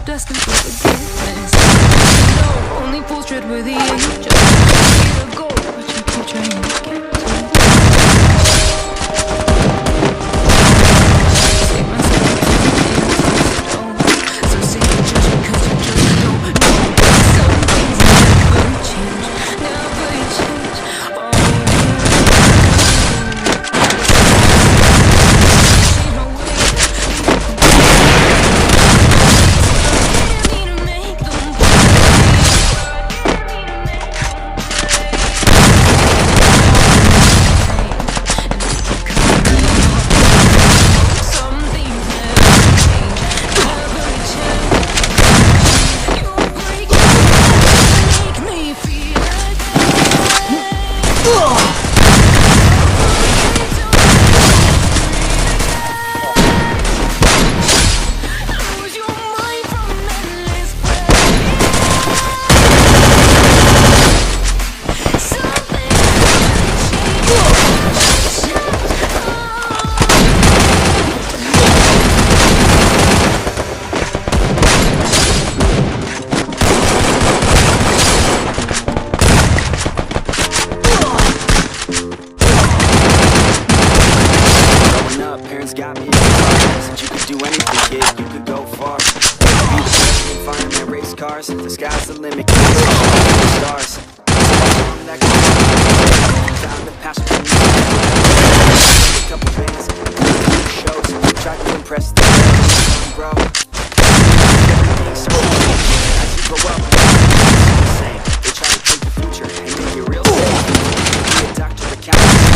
stopped asking for forgiveness. No, only portrait with the angel. To go, but you keep trying to get to. Save myself from the so say you just because you just don't know. Some things never change, never change. Got me since you could do anything, kid, you could go far. Be the best in fireman, race cars. The sky's the limit, kids. Stars. That down the past. A couple bands, shows. Try to impress the world, bro. Everything's so as you grow up. They try to take the future and make it real safe. Be a doctor, a counselor.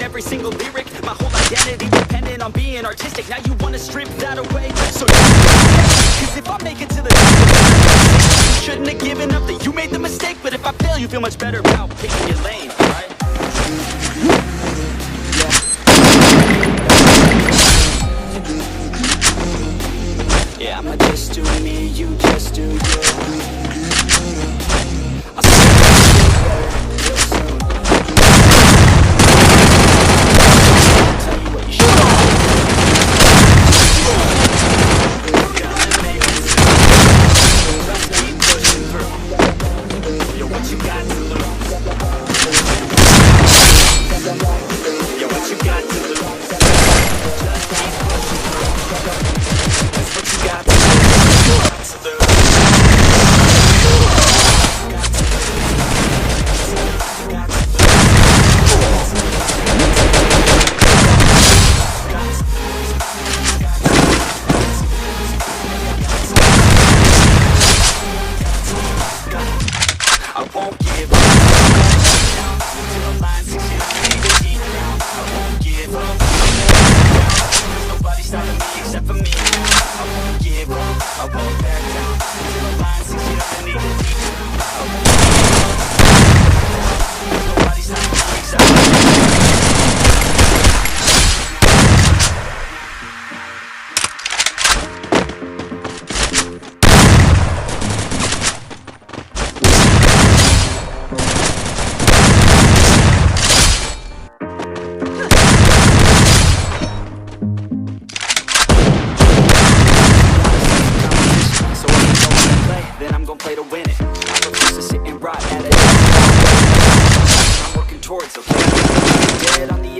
Every single lyric, my whole identity dependent on being artistic. Now you wanna strip that away, so cause if I make it to the top, you shouldn't have given up that you made the mistake. But if I fail, you feel much better about picking your lane, right? Yeah, I'ma just do me, you just do you. I'll see you better real soon.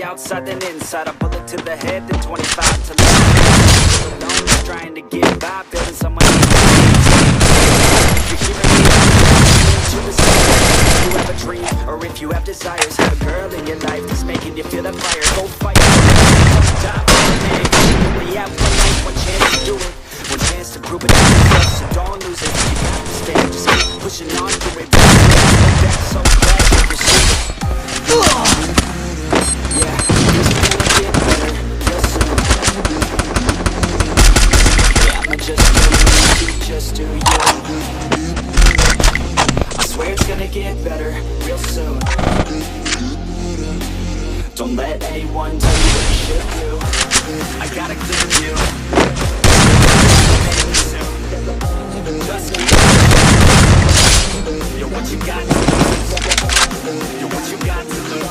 Outside then inside, a bullet to the head, then 25 to the side. Alone, just trying to get by, building someone else. If you're hearing me, to the side. If you have a dream, or if you have desires, have a girl in your life that's making you feel that fire. Go fight for it. Don't die for it. You only have one life, one chance to do it, one chance to prove it to yourself. So don't lose it. You got to stand, just keep pushing on through it. That's so glad you pursued it. Just do you. I swear it's gonna get better real soon. Don't let anyone tell you what you should do. I got a clear view. Just keep you're what you got to lose. You're what you got to lose.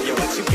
You're what you got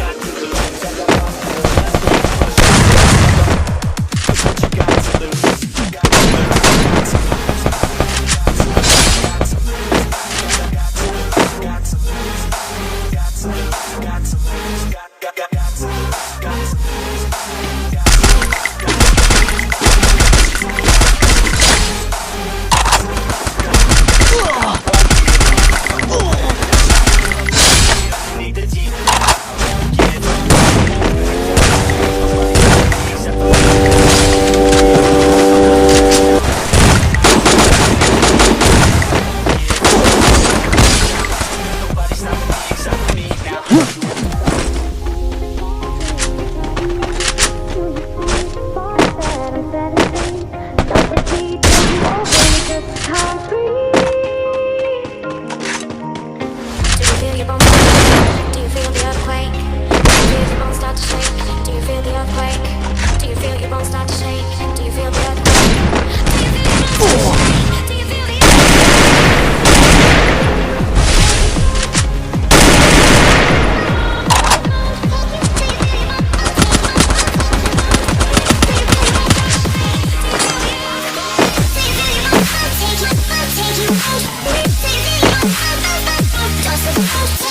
start to shake? Do you feel the earthquake? Do you feel your bones start to shake? Do you feel the earthquake? Do you feel your bones start to shake? Do you feel the Just